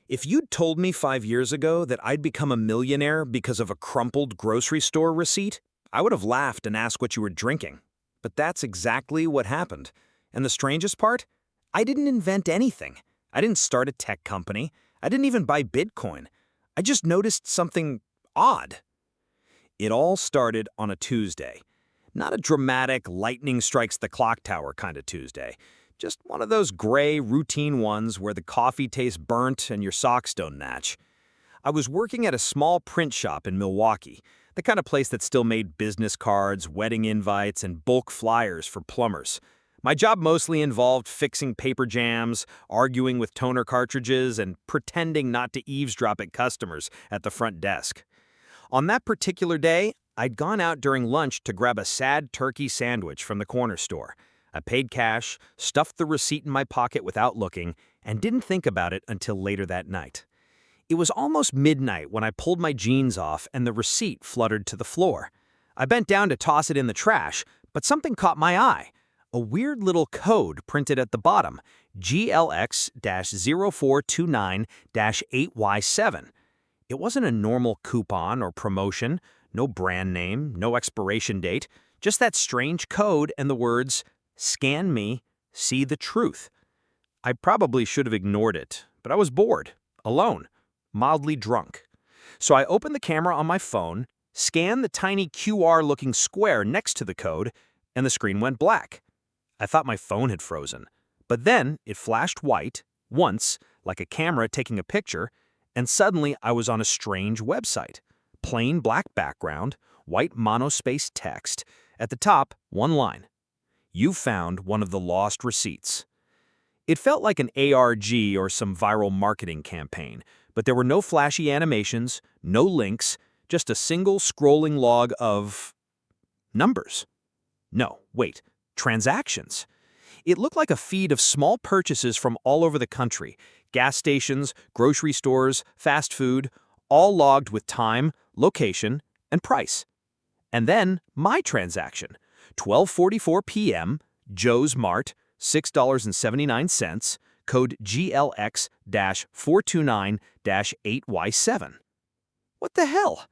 If you'd told me 5 years ago that I'd become a millionaire because of a crumpled grocery store receipt, I would have laughed and asked what you were drinking. But that's exactly what happened. And the strangest part? I didn't invent anything. I didn't start a tech company. I didn't even buy Bitcoin. I just noticed something odd. It all started on a Tuesday. Not a dramatic lightning strikes the clock tower kind of Tuesday. Just one of those gray, routine ones where the coffee tastes burnt and your socks don't match. I was working at a small print shop in Milwaukee, the kind of place that still made business cards, wedding invites, and bulk flyers for plumbers. My job mostly involved fixing paper jams, arguing with toner cartridges, and pretending not to eavesdrop at customers at the front desk. On that particular day, I'd gone out during lunch to grab a sad turkey sandwich from the corner store. I paid cash, stuffed the receipt in my pocket without looking, and didn't think about it until later that night. It was almost midnight when I pulled my jeans off and the receipt fluttered to the floor. I bent down to toss it in the trash, but something caught my eye. A weird little code printed at the bottom, GLX-0429-8Y7. It wasn't a normal coupon or promotion, no brand name, no expiration date, just that strange code and the words, "Scan me, see the truth." I probably should have ignored it, but I was bored, alone, mildly drunk. So I opened the camera on my phone, scanned the tiny QR-looking square next to the code, and the screen went black. I thought my phone had frozen, but then it flashed white, once, like a camera taking a picture, and suddenly I was on a strange website. Plain black background, white monospaced text, at the top, one line. You found one of the lost receipts. It felt like an ARG or some viral marketing campaign, but there were no flashy animations, no links, just a single scrolling log of numbers. No, wait, transactions. It looked like a feed of small purchases from all over the country, gas stations, grocery stores, fast food, all logged with time, location, and price. And then my transaction. 12:44 p.m., Joe's Mart, $6.79, code GLX-429-8Y7. What the hell?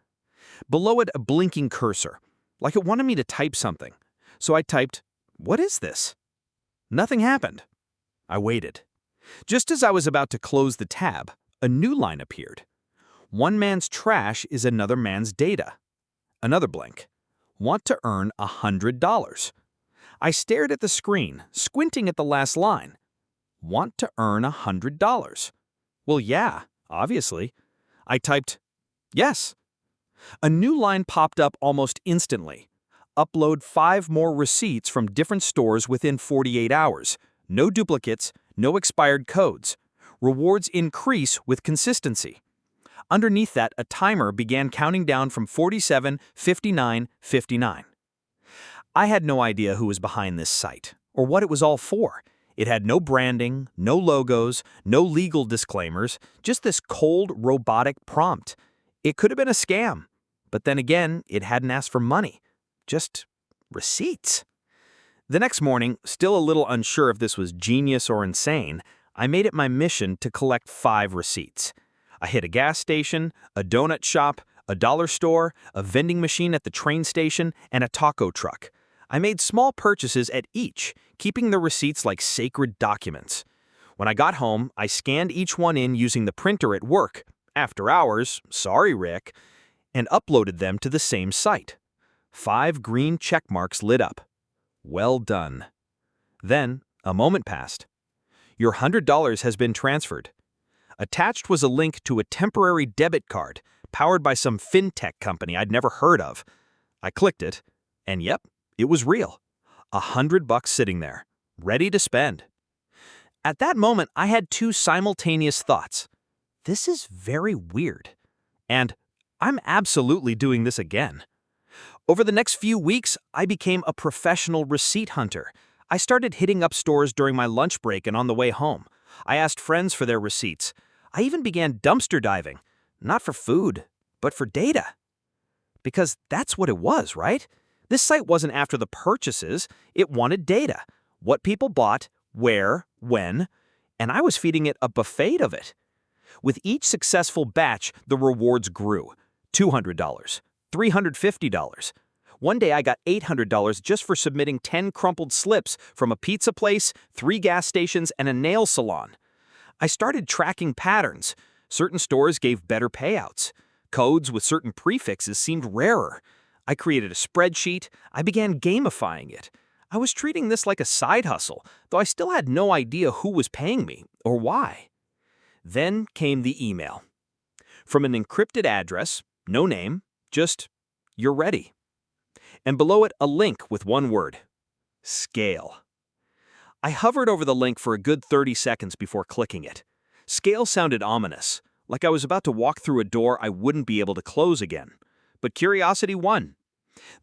Below it, a blinking cursor, like it wanted me to type something. So I typed, "What is this?" Nothing happened. I waited. Just as I was about to close the tab, a new line appeared. One man's trash is another man's data. Another blank. Want to earn $100. I stared at the screen, squinting at the last line. Want to earn $100. Well, yeah, obviously. I typed, yes. A new line popped up almost instantly. Upload 5 more receipts from different stores within 48 hours. No duplicates, no expired codes. Rewards increase with consistency. Underneath that, a timer began counting down from 47, 59, 59. I had no idea who was behind this site, or what it was all for. It had no branding, no logos, no legal disclaimers, just this cold, robotic prompt. It could have been a scam, but then again, it hadn't asked for money. Just receipts. The next morning, still a little unsure if this was genius or insane, I made it my mission to collect 5 receipts. I hit a gas station, a donut shop, a dollar store, a vending machine at the train station, and a taco truck. I made small purchases at each, keeping the receipts like sacred documents. When I got home, I scanned each one in using the printer at work, after hours, sorry Rick, and uploaded them to the same site. 5 green check marks lit up. Well done. Then, a moment passed. Your $100 has been transferred. Attached was a link to a temporary debit card powered by some fintech company I'd never heard of. I clicked it, and yep, it was real. $100 sitting there, ready to spend. At that moment, I had 2 simultaneous thoughts. This is very weird. And I'm absolutely doing this again. Over the next few weeks, I became a professional receipt hunter. I started hitting up stores during my lunch break and on the way home. I asked friends for their receipts. I even began dumpster diving, not for food, but for data. Because that's what it was, right? This site wasn't after the purchases, it wanted data. What people bought, where, when, and I was feeding it a buffet of it. With each successful batch, the rewards grew. $200, $350. One day I got $800 just for submitting 10 crumpled slips from a pizza place, 3 gas stations, and a nail salon. I started tracking patterns. Certain stores gave better payouts. Codes with certain prefixes seemed rarer. I created a spreadsheet. I began gamifying it. I was treating this like a side hustle, though I still had no idea who was paying me or why. Then came the email. From an encrypted address, no name, just, "You're ready." And below it, a link with one word: scale. I hovered over the link for a good 30 seconds before clicking it. Scale sounded ominous, like I was about to walk through a door I wouldn't be able to close again. But curiosity won.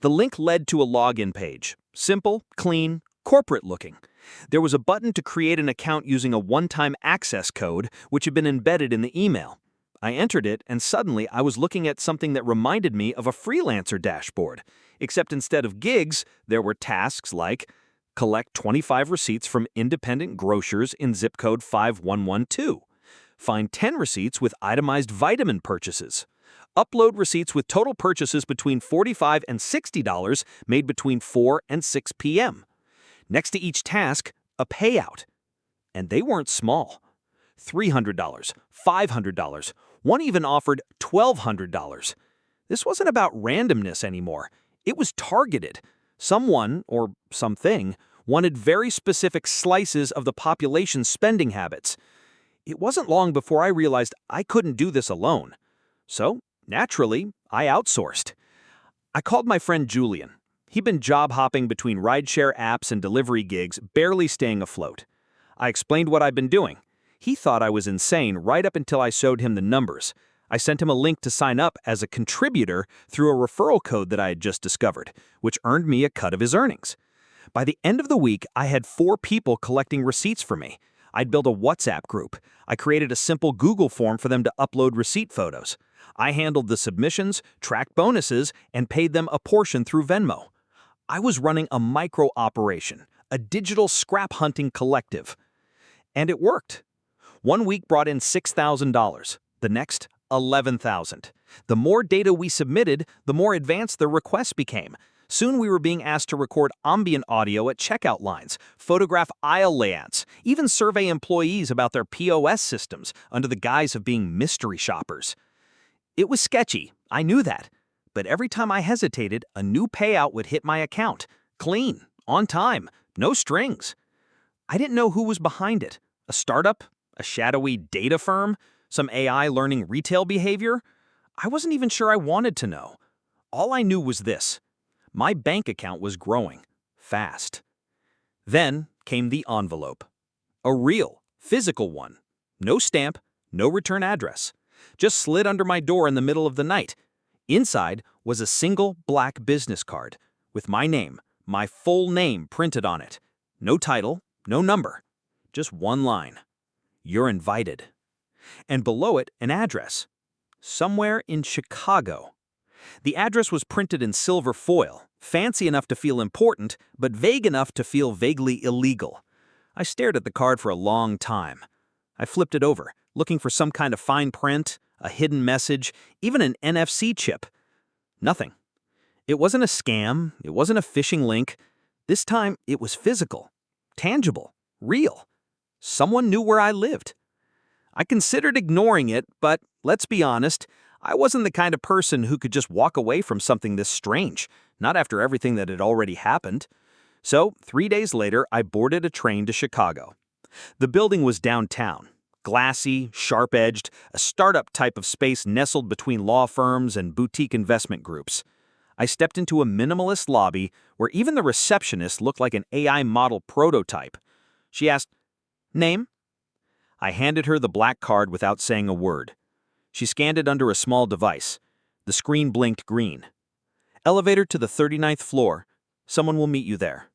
The link led to a login page. Simple, clean, corporate-looking. There was a button to create an account using a one-time access code, which had been embedded in the email. I entered it, and suddenly I was looking at something that reminded me of a freelancer dashboard. Except instead of gigs, there were tasks like collect 25 receipts from independent grocers in zip code 5112. Find 10 receipts with itemized vitamin purchases. Upload receipts with total purchases between $45 and $60 made between 4 and 6 p.m. Next to each task, a payout. And they weren't small. $300, $500. One even offered $1,200. This wasn't about randomness anymore. It was targeted. Someone, or something, wanted very specific slices of the population's spending habits. It wasn't long before I realized I couldn't do this alone. So, naturally, I outsourced. I called my friend Julian. He'd been job hopping between rideshare apps and delivery gigs, barely staying afloat. I explained what I'd been doing. He thought I was insane right up until I showed him the numbers. I sent him a link to sign up as a contributor through a referral code that I had just discovered, which earned me a cut of his earnings. By the end of the week, I had 4 people collecting receipts for me. I'd built a WhatsApp group. I created a simple Google form for them to upload receipt photos. I handled the submissions, tracked bonuses, and paid them a portion through Venmo. I was running a micro-operation, a digital scrap-hunting collective. And it worked. One week brought in $6,000. The next, $11,000. The more data we submitted, the more advanced the requests became. Soon we were being asked to record ambient audio at checkout lines, photograph aisle layouts, even survey employees about their POS systems under the guise of being mystery shoppers. It was sketchy, I knew that. But every time I hesitated, a new payout would hit my account. Clean, on time, no strings. I didn't know who was behind it. A startup? A shadowy data firm? Some AI learning retail behavior? I wasn't even sure I wanted to know. All I knew was this. My bank account was growing. Fast. Then came the envelope. A real, physical one. No stamp, no return address. Just slid under my door in the middle of the night. Inside was a single black business card with my name, my full name printed on it. No title, no number. Just one line. You're invited. And below it, an address. Somewhere in Chicago. The address was printed in silver foil, fancy enough to feel important, but vague enough to feel vaguely illegal. I stared at the card for a long time. I flipped it over, looking for some kind of fine print, a hidden message, even an NFC chip. Nothing. It wasn't a scam, it wasn't a phishing link. This time, it was physical, tangible, real. Someone knew where I lived. I considered ignoring it, but let's be honest, I wasn't the kind of person who could just walk away from something this strange, not after everything that had already happened. So, 3 days later, I boarded a train to Chicago. The building was downtown, glassy, sharp-edged, a startup type of space nestled between law firms and boutique investment groups. I stepped into a minimalist lobby where even the receptionist looked like an AI model prototype. She asked, "Name?" I handed her the black card without saying a word. She scanned it under a small device. The screen blinked green. "Elevator to the 39th floor. Someone will meet you there."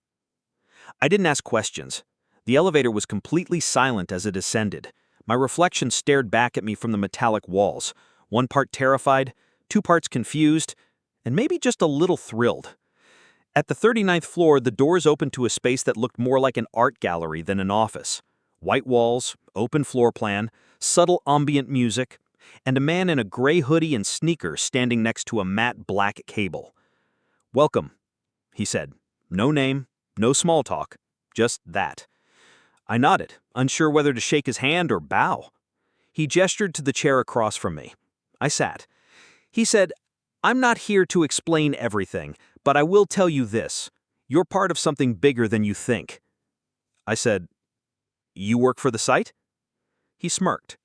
I didn't ask questions. The elevator was completely silent as it ascended. My reflection stared back at me from the metallic walls, one part terrified, 2 parts confused, and maybe just a little thrilled. At the 39th floor, the doors opened to a space that looked more like an art gallery than an office. White walls, open floor plan, subtle ambient music, and a man in a gray hoodie and sneakers standing next to a matte black cable. "Welcome," he said. No name, no small talk, just that. I nodded, unsure whether to shake his hand or bow. He gestured to the chair across from me. I sat. He said, "I'm not here to explain everything, but I will tell you this. You're part of something bigger than you think." I said, "You work for the site?" He smirked.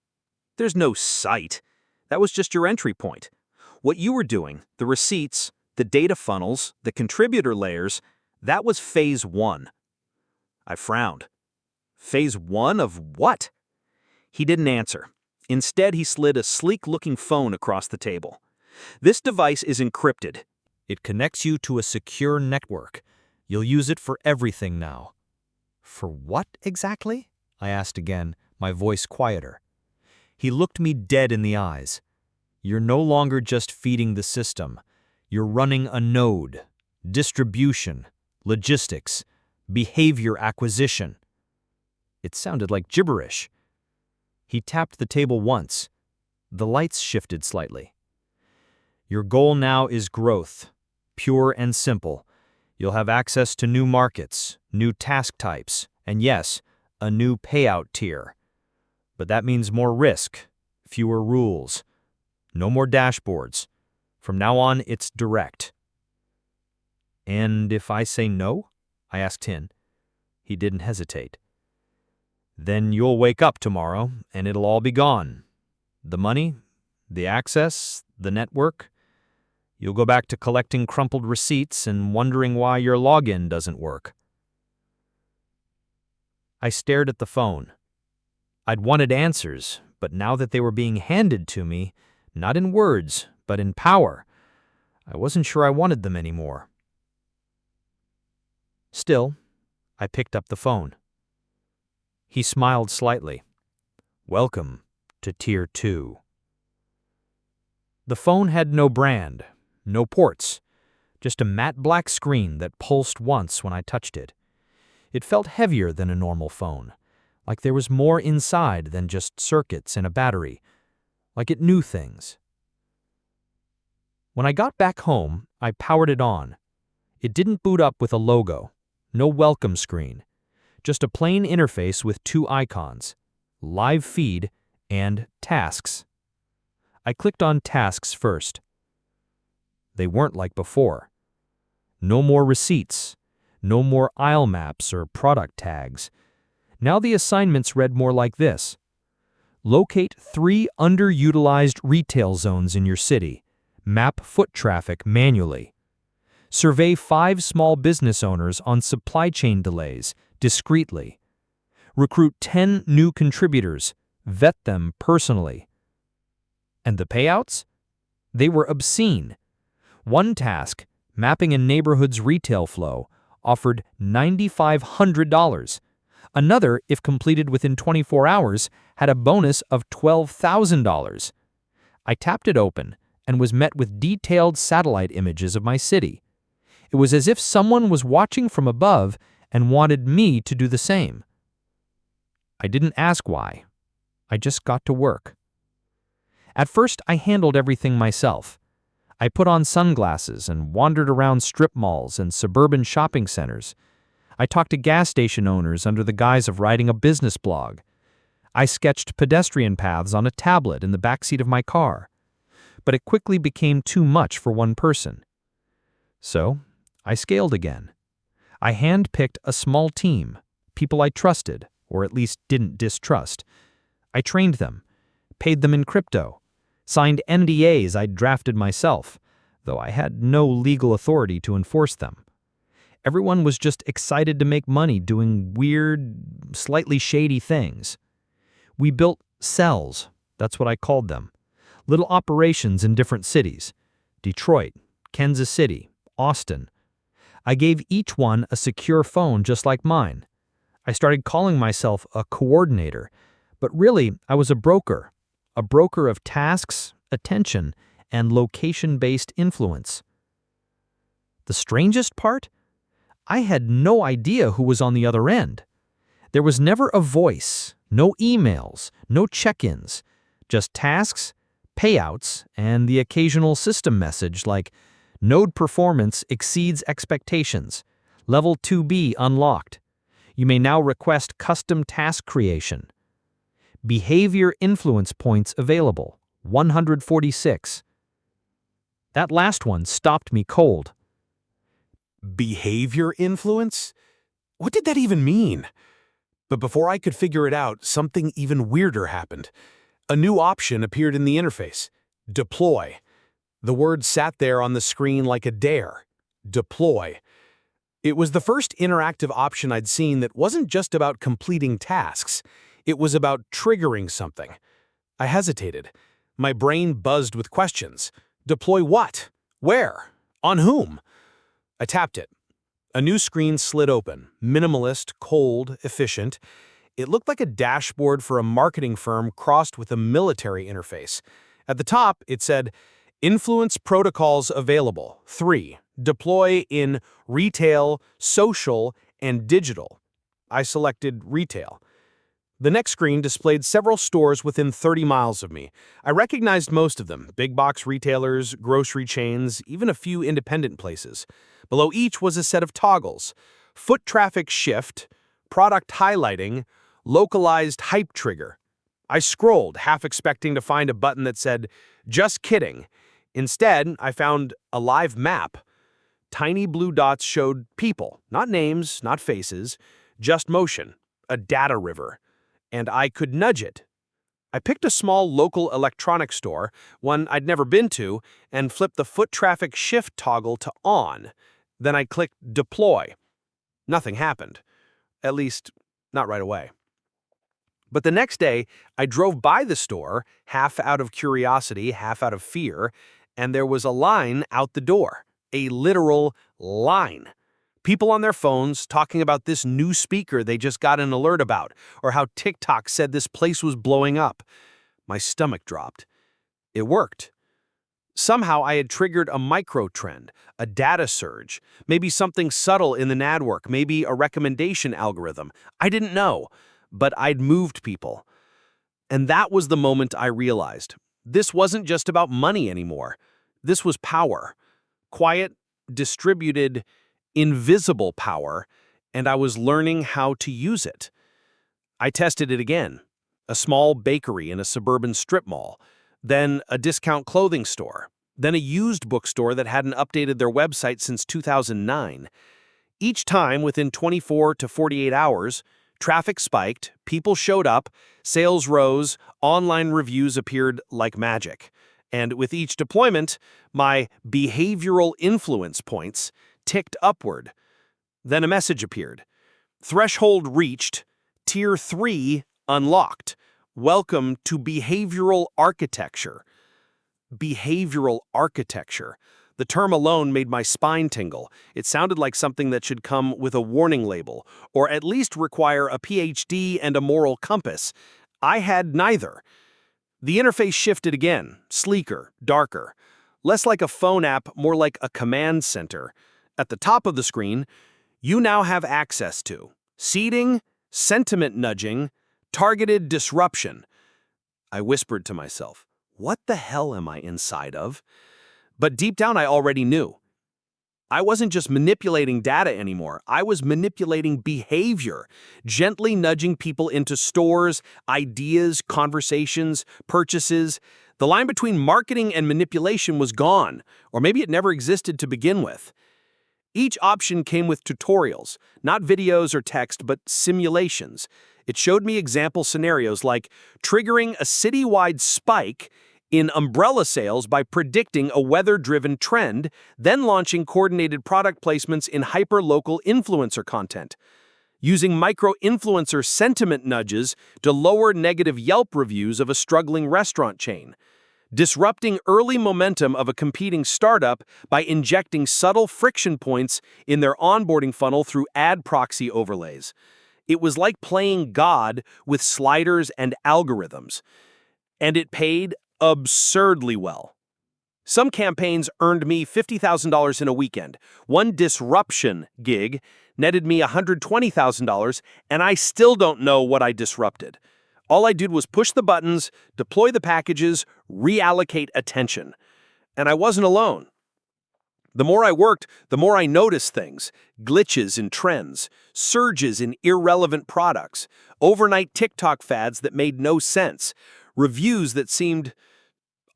"There's no site. That was just your entry point. What you were doing, the receipts, the data funnels, the contributor layers, that was phase 1. I frowned. Phase 1 of what? He didn't answer. Instead, he slid a sleek-looking phone across the table. "This device is encrypted. It connects you to a secure network. You'll use it for everything now." "For what exactly?" I asked again, my voice quieter. He looked me dead in the eyes. "You're no longer just feeding the system. You're running a node, distribution, logistics, behavior acquisition." It sounded like gibberish. He tapped the table once. The lights shifted slightly. "Your goal now is growth, pure and simple. You'll have access to new markets, new task types, and yes, a new payout tier. But that means more risk, fewer rules, no more dashboards. From now on, it's direct." "And if I say no?" I asked him. He didn't hesitate. "Then you'll wake up tomorrow, and it'll all be gone. The money, the access, the network. You'll go back to collecting crumpled receipts and wondering why your login doesn't work." I stared at the phone. I'd wanted answers, but now that they were being handed to me, not in words, but in power, I wasn't sure I wanted them anymore. Still, I picked up the phone. He smiled slightly. "Welcome to Tier 2. The phone had no brand, no ports, just a matte black screen that pulsed once when I touched it. It felt heavier than a normal phone, like there was more inside than just circuits and a battery, like it knew things. When I got back home, I powered it on. It didn't boot up with a logo, no welcome screen, just a plain interface with 2 icons, Live Feed and Tasks. I clicked on Tasks first. They weren't like before. No more receipts, no more aisle maps or product tags. Now the assignments read more like this: locate 3 underutilized retail zones in your city. Map foot traffic manually. Survey 5 small business owners on supply chain delays discreetly. Recruit 10 new contributors. Vet them personally. And the payouts? They were obscene. One task, mapping a neighborhood's retail flow, offered $9,500. Another, if completed within 24 hours, had a bonus of $12,000. I tapped it open and was met with detailed satellite images of my city. It was as if someone was watching from above and wanted me to do the same. I didn't ask why. I just got to work. At first, I handled everything myself. I put on sunglasses and wandered around strip malls and suburban shopping centers. I talked to gas station owners under the guise of writing a business blog. I sketched pedestrian paths on a tablet in the backseat of my car. But it quickly became too much for one person. So, I scaled again. I handpicked a small team, people I trusted, or at least didn't distrust. I trained them, paid them in crypto, signed NDAs I'd drafted myself, though I had no legal authority to enforce them. Everyone was just excited to make money doing weird, slightly shady things. We built cells, that's what I called them. Little operations in different cities: Detroit, Kansas City, Austin. I gave each one a secure phone just like mine. I started calling myself a coordinator, but really I was a broker of tasks, attention, and location-based influence. The strangest part? I had no idea who was on the other end. There was never a voice, No emails, no check-ins, just tasks, payouts, and the occasional system message like node performance exceeds expectations. Level 2B unlocked. You may now request custom task creation. Behavior influence points available, 146. That last one stopped me cold. Behavior influence? What did that even mean? But before I could figure it out, something even weirder happened. A new option appeared in the interface. Deploy. The word sat there on the screen like a dare. Deploy. It was the first interactive option I'd seen that wasn't just about completing tasks. It was about triggering something. I hesitated. My brain buzzed with questions. Deploy what? Where? On whom? I tapped it. A new screen slid open, minimalist, cold, efficient. It looked like a dashboard for a marketing firm crossed with a military interface. At the top, it said, Influence protocols available. 3. Deploy in retail, social, and digital. I selected retail. The next screen displayed several stores within 30 miles of me. I recognized most of them, big box retailers, grocery chains, even a few independent places. Below each was a set of toggles: foot traffic shift, product highlighting, localized hype trigger. I scrolled, half expecting to find a button that said, just kidding. Instead, I found a live map. Tiny blue dots showed people, not names, not faces, just motion, a data river. And I could nudge it. I picked a small local electronics store, one I'd never been to, and flipped the foot traffic shift toggle to on. Then I clicked deploy. Nothing happened. At least, not right away. But the next day, I drove by the store, half out of curiosity, half out of fear, and there was a line out the door. A literal line. People on their phones talking about this new speaker they just got an alert about, or how TikTok said this place was blowing up. My stomach dropped. It worked. Somehow I had triggered a micro-trend, a data surge, maybe something subtle in the network, maybe a recommendation algorithm. I didn't know, but I'd moved people. And that was the moment I realized. This wasn't just about money anymore. This was power. Quiet, distributed, invisible power, and I was learning how to use it. I tested it again. A small bakery in a suburban strip mall, then a discount clothing store, then a used bookstore that hadn't updated their website since 2009. Each time, within 24 to 48 hours, traffic spiked, people showed up, sales rose, online reviews appeared like magic. And with each deployment, my behavioral influence points ticked upward. Then a message appeared. Threshold reached. Tier 3 unlocked. Welcome to behavioral architecture. Behavioral architecture. The term alone made my spine tingle. It sounded like something that should come with a warning label, or at least require a PhD and a moral compass. I had neither. The interface shifted again, sleeker, darker. Less like a phone app, more like a command center. At the top of the screen, you now have access to seeding, sentiment nudging, targeted disruption. I whispered to myself, what the hell am I inside of? But deep down, I already knew. I wasn't just manipulating data anymore. I was manipulating behavior, gently nudging people into stores, ideas, conversations, purchases. The line between marketing and manipulation was gone, or maybe it never existed to begin with. Each option came with tutorials, not videos or text, but simulations. It showed me example scenarios like triggering a citywide spike in umbrella sales by predicting a weather-driven trend, then launching coordinated product placements in hyper-local influencer content. Using micro-influencer sentiment nudges to lower negative Yelp reviews of a struggling restaurant chain. Disrupting early momentum of a competing startup by injecting subtle friction points in their onboarding funnel through ad proxy overlays. It was like playing God with sliders and algorithms. And it paid absurdly well. Some campaigns earned me $50,000 in a weekend. One disruption gig netted me $120,000, and I still don't know what I disrupted. All I did was push the buttons, deploy the packages, reallocate attention. And I wasn't alone. The more I worked, the more I noticed things, glitches in trends, surges in irrelevant products, overnight TikTok fads that made no sense, reviews that seemed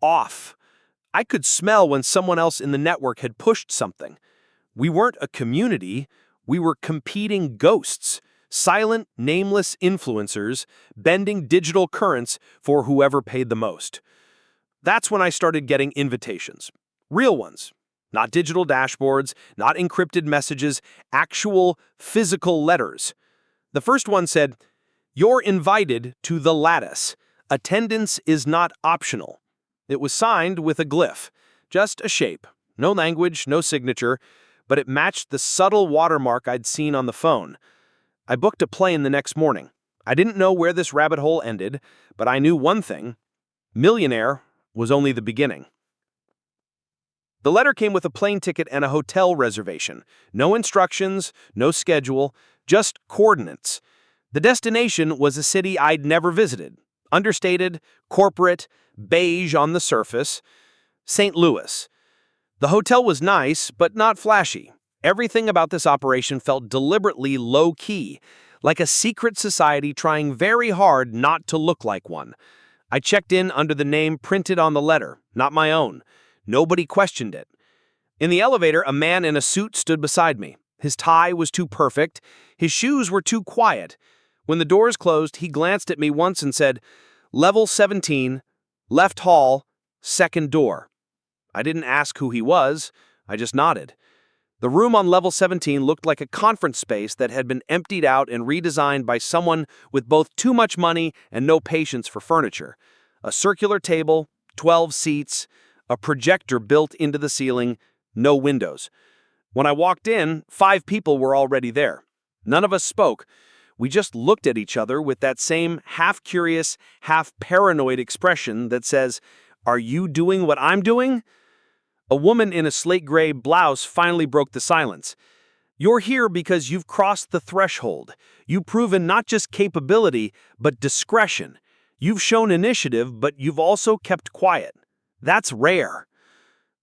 off. I could smell when someone else in the network had pushed something. We weren't a community, we were competing ghosts, silent, nameless influencers bending digital currents for whoever paid the most. That's when I started getting invitations. Real ones. Not digital dashboards, not encrypted messages, actual physical letters. The first one said, "You're invited to the Lattice. Attendance is not optional." It was signed with a glyph, just a shape. No language, no signature, but it matched the subtle watermark I'd seen on the phone. I booked a plane the next morning. I didn't know where this rabbit hole ended, but I knew one thing. Millionaire was only the beginning. The letter came with a plane ticket and a hotel reservation. No instructions, no schedule, just coordinates. The destination was a city I'd never visited. Understated, corporate, beige on the surface. St. Louis. The hotel was nice, but not flashy. Everything about this operation felt deliberately low-key, like a secret society trying very hard not to look like one. I checked in under the name printed on the letter, not my own. Nobody questioned it. In the elevator, a man in a suit stood beside me. His tie was too perfect. His shoes were too quiet. When the doors closed, he glanced at me once and said, "Level 17, left hall, second door." I didn't ask who he was. I just nodded. The room on level 17 looked like a conference space that had been emptied out and redesigned by someone with both too much money and no patience for furniture. A circular table, 12 seats, a projector built into the ceiling, no windows. When I walked in, 5 people were already there. None of us spoke. We just looked at each other with that same half-curious, half-paranoid expression that says, "Are you doing what I'm doing?" A woman in a slate-gray blouse finally broke the silence. "You're here because you've crossed the threshold. You've proven not just capability, but discretion. You've shown initiative, but you've also kept quiet. That's rare."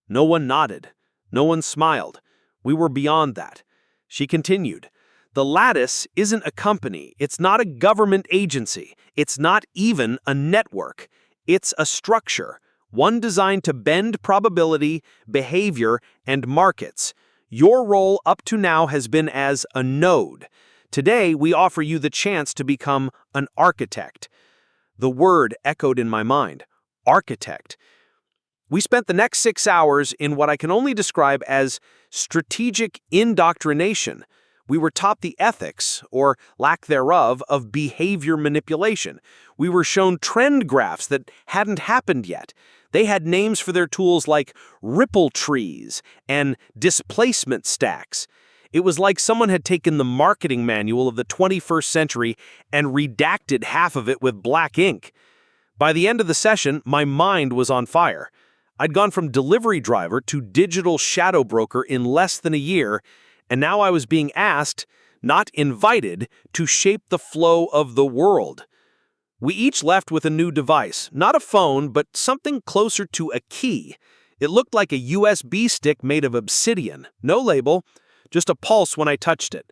No one nodded. No one smiled. We were beyond that. She continued, "The Lattice isn't a company. It's not a government agency. It's not even a network. It's a structure, one designed to bend probability, behavior, and markets. Your role up to now has been as a node. Today, we offer you the chance to become an architect." The word echoed in my mind. Architect. We spent the next 6 hours in what I can only describe as strategic indoctrination. We were taught the ethics, or lack thereof, of behavior manipulation. We were shown trend graphs that hadn't happened yet. They had names for their tools like ripple trees and displacement stacks. It was like someone had taken the marketing manual of the 21st century and redacted half of it with black ink. By the end of the session, my mind was on fire. I'd gone from delivery driver to digital shadow broker in less than a year, and now I was being asked, not invited, to shape the flow of the world. We each left with a new device, not a phone, but something closer to a key. It looked like a USB stick made of obsidian, no label, just a pulse when I touched it.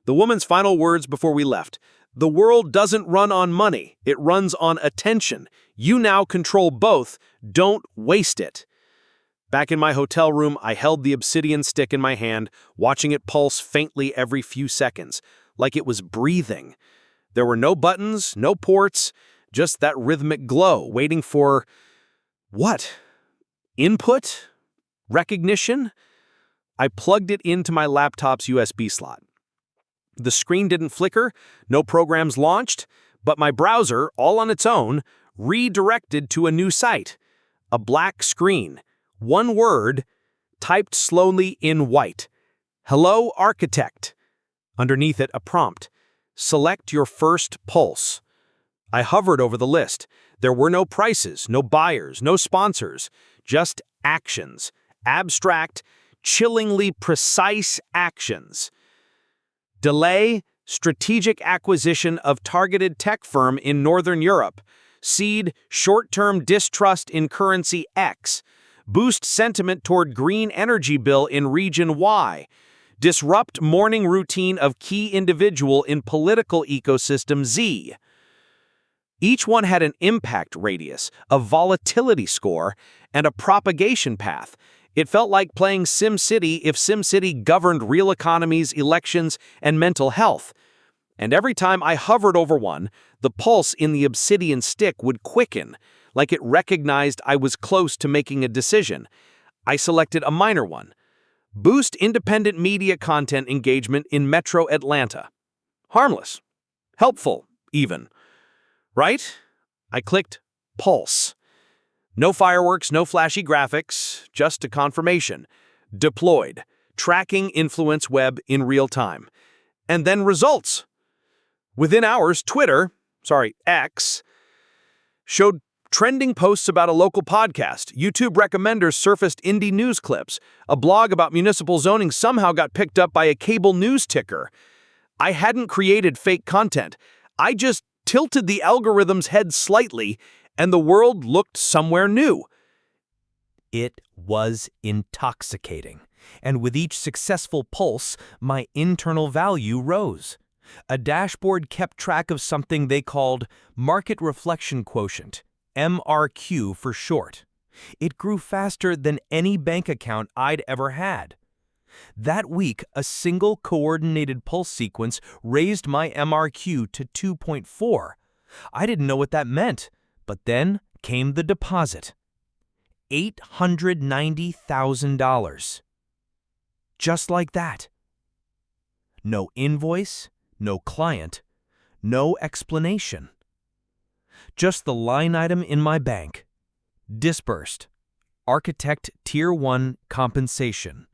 The woman's final words before we left: "The world doesn't run on money, it runs on attention. You now control both, don't waste it." Back in my hotel room, I held the obsidian stick in my hand, watching it pulse faintly every few seconds, like it was breathing. There were no buttons, no ports, just that rhythmic glow, waiting for... what? Input? Recognition? I plugged it into my laptop's USB slot. The screen didn't flicker, no programs launched, but my browser, all on its own, redirected to a new site. A black screen. One word, typed slowly in white. "Hello, architect." Underneath it, a prompt. "Select your first pulse." I hovered over the list. There were no prices, no buyers, no sponsors, just actions. Abstract, chillingly precise actions. Delay, Strategic acquisition of targeted tech firm in Northern Europe. Seed short-term distrust in currency X. Boost sentiment toward green energy bill in region Y. Disrupt morning routine of key individual in political ecosystem Z. Each one had an impact radius, a volatility score, and a propagation path. It felt like playing SimCity if SimCity governed real economies, elections, and mental health. And every time I hovered over one, the pulse in the obsidian stick would quicken, like it recognized I was close to making a decision. I selected a minor one. Boost independent media content engagement in Metro Atlanta. Harmless. Helpful, even. Right? I clicked Pulse. No fireworks, no flashy graphics, just a confirmation. Deployed. Tracking influence web in real time. And then results. Within hours, X, showed trending posts about a local podcast. YouTube recommenders surfaced indie news clips. A blog about municipal zoning somehow got picked up by a cable news ticker. I hadn't created fake content. I just tilted the algorithm's head slightly, and the world looked somewhere new. It was intoxicating, and with each successful pulse, my internal value rose. A dashboard kept track of something they called Market Reflection Quotient, MRQ for short. It grew faster than any bank account I'd ever had. That week, a single coordinated pulse sequence raised my MRQ to 2.4. I didn't know what that meant, but then came the deposit. $890,000. Just like that. No invoice, no client, no explanation. Just the line item in my bank. Disbursed. Architect Tier 1 compensation.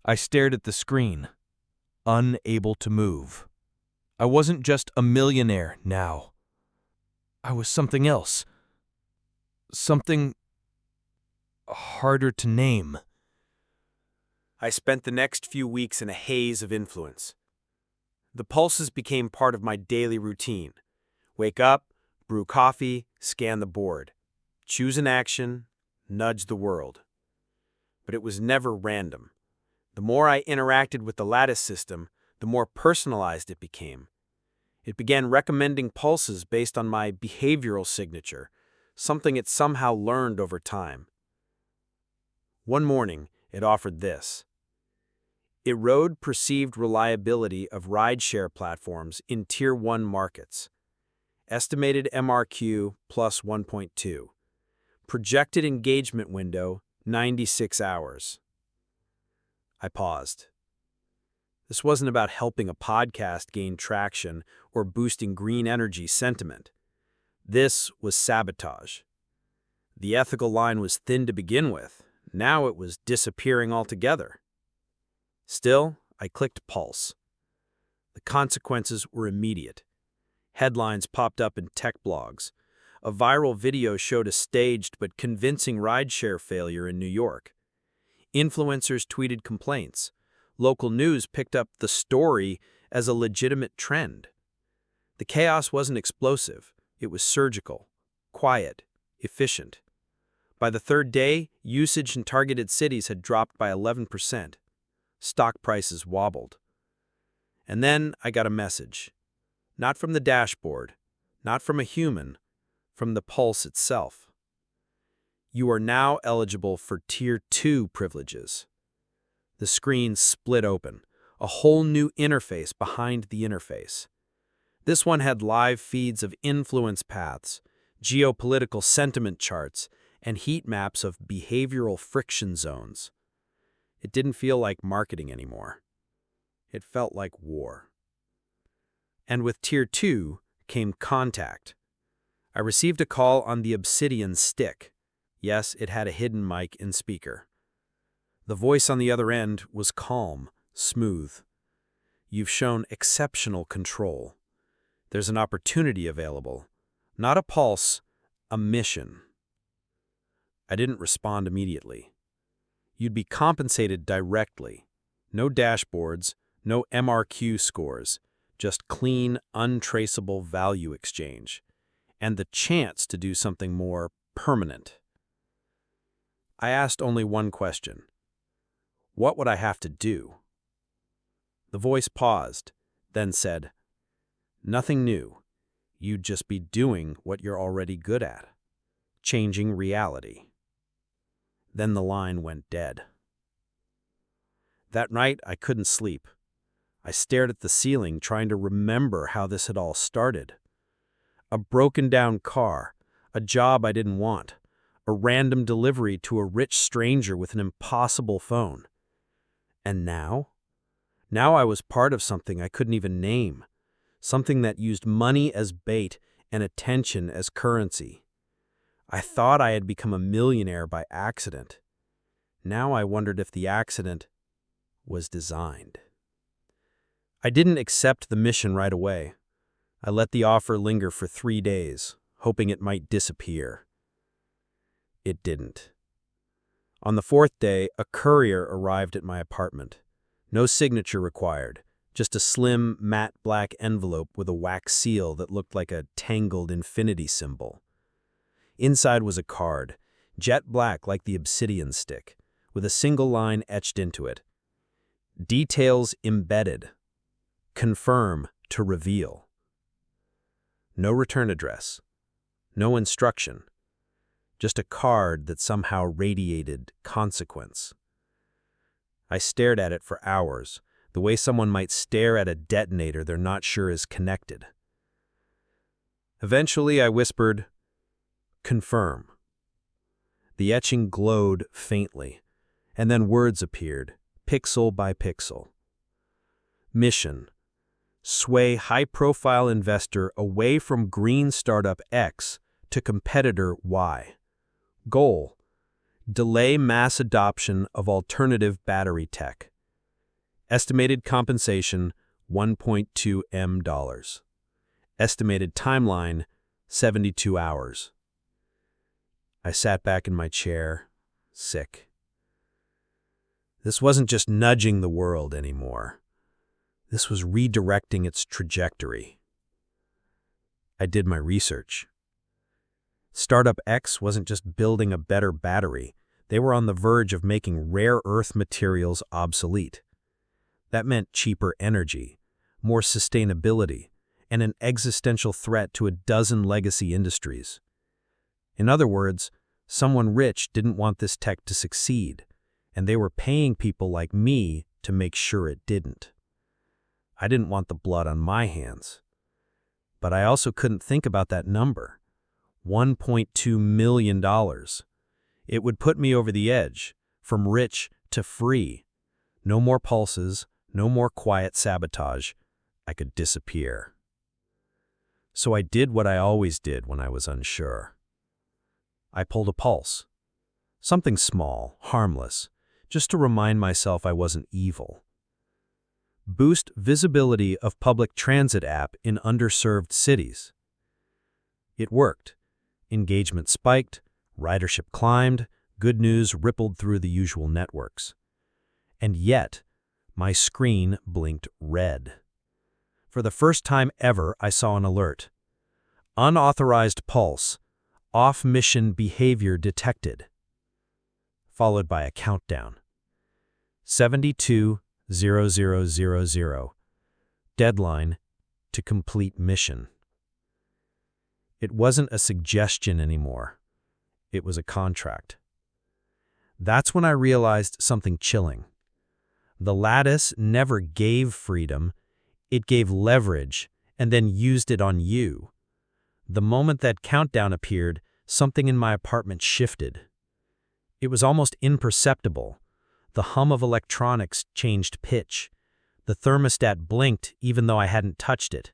I stared at the screen, unable to move. I wasn't just a millionaire now. I was something else. Something harder to name. I spent the next few weeks in a haze of influence. The pulses became part of my daily routine. Wake up, brew coffee, scan the board. Choose an action, nudge the world. But it was never random. The more I interacted with the lattice system, the more personalized it became. It began recommending pulses based on my behavioral signature, something it somehow learned over time. One morning, it offered this. Erode perceived reliability of rideshare platforms in Tier 1 markets. Estimated MRQ plus 1.2. Projected engagement window, 96 hours. I paused. This wasn't about helping a podcast gain traction or boosting green energy sentiment. This was sabotage. The ethical line was thin to begin with. Now it was disappearing altogether. Still, I clicked Pulse. The consequences were immediate. Headlines popped up in tech blogs. A viral video showed a staged but convincing rideshare failure in New York. Influencers tweeted complaints. Local news picked up the story as a legitimate trend. The chaos wasn't explosive. It was surgical, quiet, efficient. By the third day, usage in targeted cities had dropped by 11%. Stock prices wobbled. And then I got a message. Not from the dashboard, not from a human, from the pulse itself. You are now eligible for Tier 2 privileges. The screen split open, a whole new interface behind the interface. This one had live feeds of influence paths, geopolitical sentiment charts, and heat maps of behavioral friction zones. It didn't feel like marketing anymore. It felt like war. And with Tier 2 came contact. I received a call on the Obsidian stick. Yes, it had a hidden mic and speaker. The voice on the other end was calm, smooth. You've shown exceptional control. There's an opportunity available. Not a pulse, a mission. I didn't respond immediately. You'd be compensated directly. No dashboards, No MRQ scores, just clean, untraceable value exchange, and the chance to do something more permanent. I asked only one question. What would I have to do? The voice paused, then said, "Nothing new. You'd just be doing what you're already good at. Changing reality." Then the line went dead. That night, I couldn't sleep. I stared at the ceiling, trying to remember how this had all started. A broken-down car, a job I didn't want, a random delivery to a rich stranger with an impossible phone. And now? Now I was part of something I couldn't even name, something that used money as bait and attention as currency. I thought I had become a millionaire by accident. Now I wondered if the accident was designed. I didn't accept the mission right away. I let the offer linger for 3 days, hoping it might disappear. It didn't. On the 4th day, a courier arrived at my apartment. No signature required, just a slim, matte black envelope with a wax seal that looked like a tangled infinity symbol. Inside was a card, jet black like the obsidian stick, with a single line etched into it. Details embedded. Confirm to reveal. No return address. No instruction. Just a card that somehow radiated consequence. I stared at it for hours, the way someone might stare at a detonator they're not sure is connected. Eventually, I whispered, "Confirm." The etching glowed faintly, and then words appeared, pixel by pixel. Mission: sway high-profile investor away from green startup X to competitor Y. Goal: delay mass adoption of alternative battery tech. Estimated compensation, $1.2 million. Estimated timeline, 72 hours. I sat back in my chair, sick. This wasn't just nudging the world anymore. This was redirecting its trajectory. I did my research. Startup X wasn't just building a better battery. They were on the verge of making rare earth materials obsolete. That meant cheaper energy, more sustainability, and an existential threat to a dozen legacy industries. In other words, someone rich didn't want this tech to succeed, and they were paying people like me to make sure it didn't. I didn't want the blood on my hands. But I also couldn't think about that number. $1.2 million. It would put me over the edge, from rich to free. No more pulses, no more quiet sabotage. I could disappear. So I did what I always did when I was unsure. I pulled a pulse. Something small, harmless, just to remind myself I wasn't evil. Boost visibility of public transit app in underserved cities. It worked. Engagement spiked, ridership climbed, good news rippled through the usual networks. And yet, my screen blinked red. For the first time ever, I saw an alert. Unauthorized pulse, off-mission behavior detected. Followed by a countdown. 72:00:00. Deadline to complete mission. It wasn't a suggestion anymore. It was a contract. That's when I realized something chilling. The lattice never gave freedom, it gave leverage and then used it on you. The moment that countdown appeared, something in my apartment shifted. It was almost imperceptible. The hum of electronics changed pitch. The thermostat blinked even though I hadn't touched it,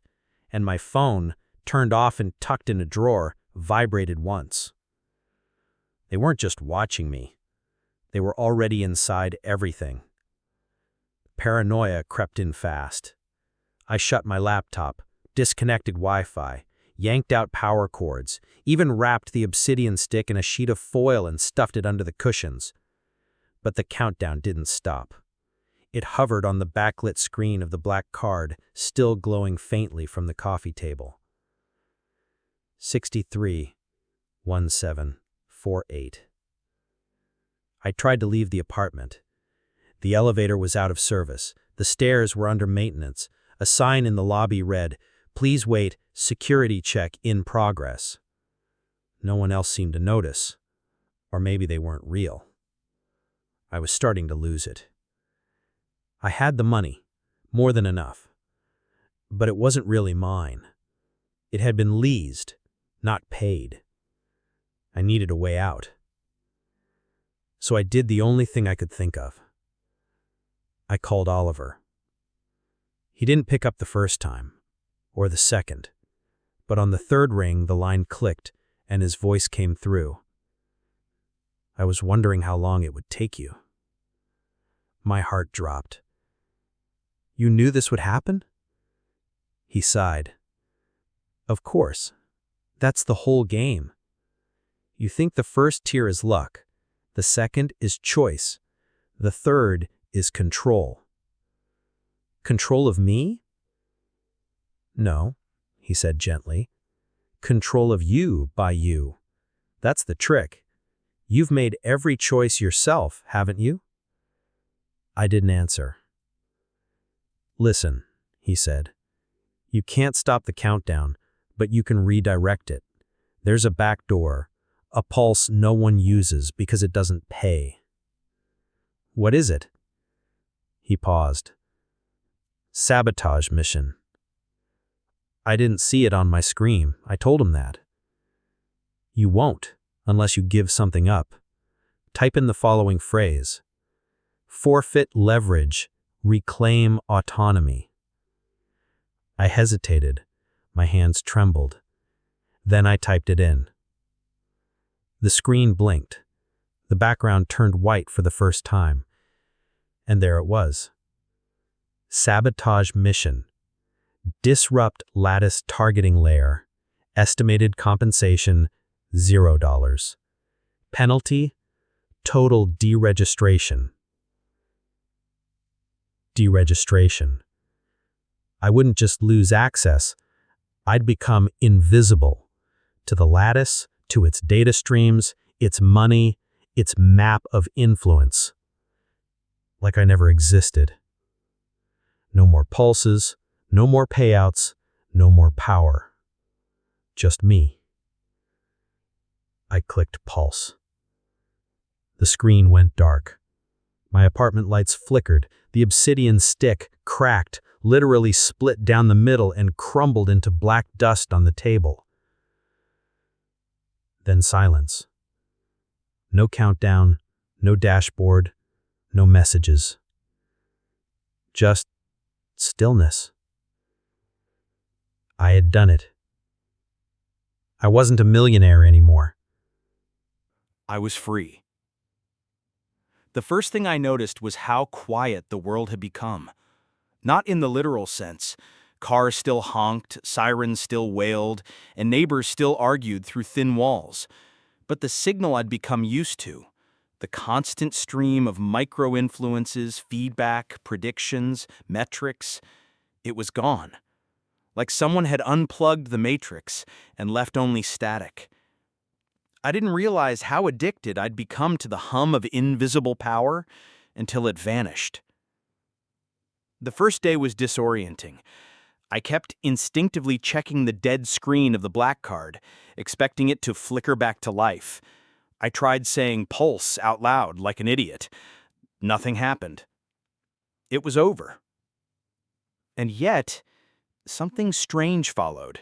and my phone, turned off and tucked in a drawer, vibrated once. They weren't just watching me. They were already inside everything. Paranoia crept in fast. I shut my laptop, disconnected Wi-Fi, yanked out power cords, even wrapped the obsidian stick in a sheet of foil and stuffed it under the cushions. But the countdown didn't stop. It hovered on the backlit screen of the black card, still glowing faintly from the coffee table. 631748. I tried to leave the apartment. The elevator was out of service. The stairs were under maintenance. A sign in the lobby read, "Please wait, security check in progress." No one else seemed to notice. Or maybe they weren't real. I was starting to lose it. I had the money, more than enough. But it wasn't really mine. It had been leased, not paid. I needed a way out. So I did the only thing I could think of. I called Oliver. He didn't pick up the first time, or the second, but on the third ring the line clicked and his voice came through. I was wondering how long it would take you. My heart dropped. You knew this would happen? He sighed. Of course. That's the whole game. You think the first tier is luck, the second is choice, the third is control. Control of me? No, he said gently. Control of you by you. That's the trick. You've made every choice yourself, haven't you? I didn't answer. Listen, he said. You can't stop the countdown, but you can redirect it. There's a back door, a pulse no one uses because it doesn't pay. What is it? He paused. Sabotage mission. I didn't see it on my screen. I told him that. You won't, unless you give something up. Type in the following phrase. Forfeit leverage, reclaim autonomy. I hesitated. My hands trembled. Then I typed it in. The screen blinked. The background turned white for the first time. And there it was. Sabotage mission. Disrupt lattice targeting layer. Estimated compensation, $0. Penalty, total deregistration. Deregistration. I wouldn't just lose access, I'd become invisible to the lattice, to its data streams, its money, its map of influence. Like I never existed. No more pulses, no more payouts, no more power. Just me. I clicked pulse. The screen went dark. My apartment lights flickered, the obsidian stick cracked, literally split down the middle and crumbled into black dust on the table. Then silence. No countdown, no dashboard, no messages. Just stillness. I had done it. I wasn't a millionaire anymore. I was free. The first thing I noticed was how quiet the world had become. Not in the literal sense. Cars still honked, sirens still wailed, and neighbors still argued through thin walls. But the signal I'd become used to, the constant stream of micro-influences, feedback, predictions, metrics, it was gone. Like someone had unplugged the matrix and left only static. I didn't realize how addicted I'd become to the hum of invisible power until it vanished. The first day was disorienting. I kept instinctively checking the dead screen of the black card, expecting it to flicker back to life. I tried saying pulse out loud like an idiot. Nothing happened. It was over. And yet, something strange followed.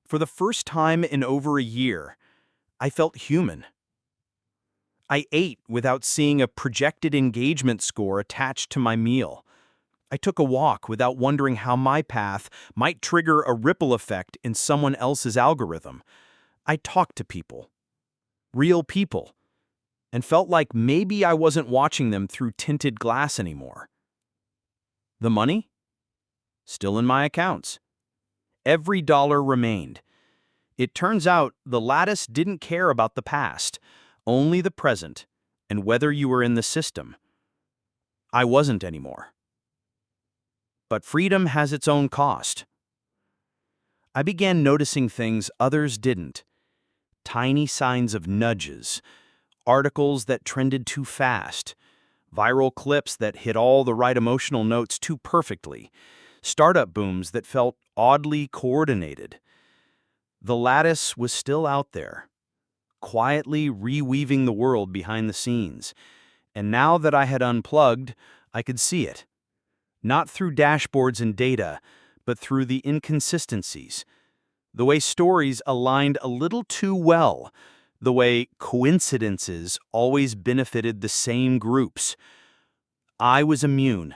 For the first time in over a year, I felt human. I ate without seeing a projected engagement score attached to my meal. I took a walk without wondering how my path might trigger a ripple effect in someone else's algorithm. I talked to people, real people, and felt like maybe I wasn't watching them through tinted glass anymore. The money? Still in my accounts. Every dollar remained. It turns out the lattice didn't care about the past, only the present, and whether you were in the system. I wasn't anymore. But freedom has its own cost. I began noticing things others didn't. Tiny signs of nudges, articles that trended too fast, viral clips that hit all the right emotional notes too perfectly, startup booms that felt oddly coordinated. The lattice was still out there, quietly reweaving the world behind the scenes. And now that I had unplugged, I could see it. Not through dashboards and data, but through the inconsistencies. The way stories aligned a little too well. The way coincidences always benefited the same groups. I was immune,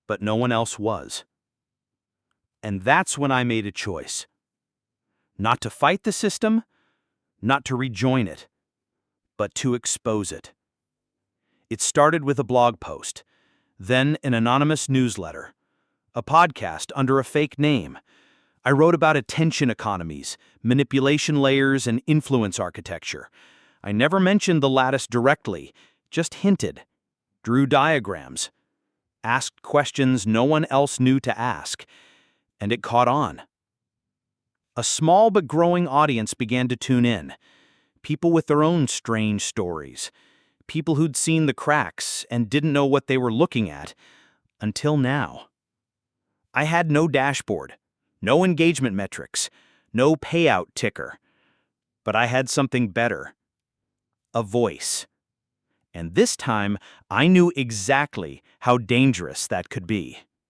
but no one else was. And that's when I made a choice. Not to fight the system, not to rejoin it, but to expose it. It started with a blog post, then an anonymous newsletter, a podcast under a fake name. I wrote about attention economies, manipulation layers, and influence architecture. I never mentioned the lattice directly, just hinted, drew diagrams, asked questions no one else knew to ask, and it caught on. A small but growing audience began to tune in. People with their own strange stories. People who'd seen the cracks and didn't know what they were looking at, until now. I had no dashboard, no engagement metrics, no payout ticker. But I had something better. A voice. And this time, I knew exactly how dangerous that could be.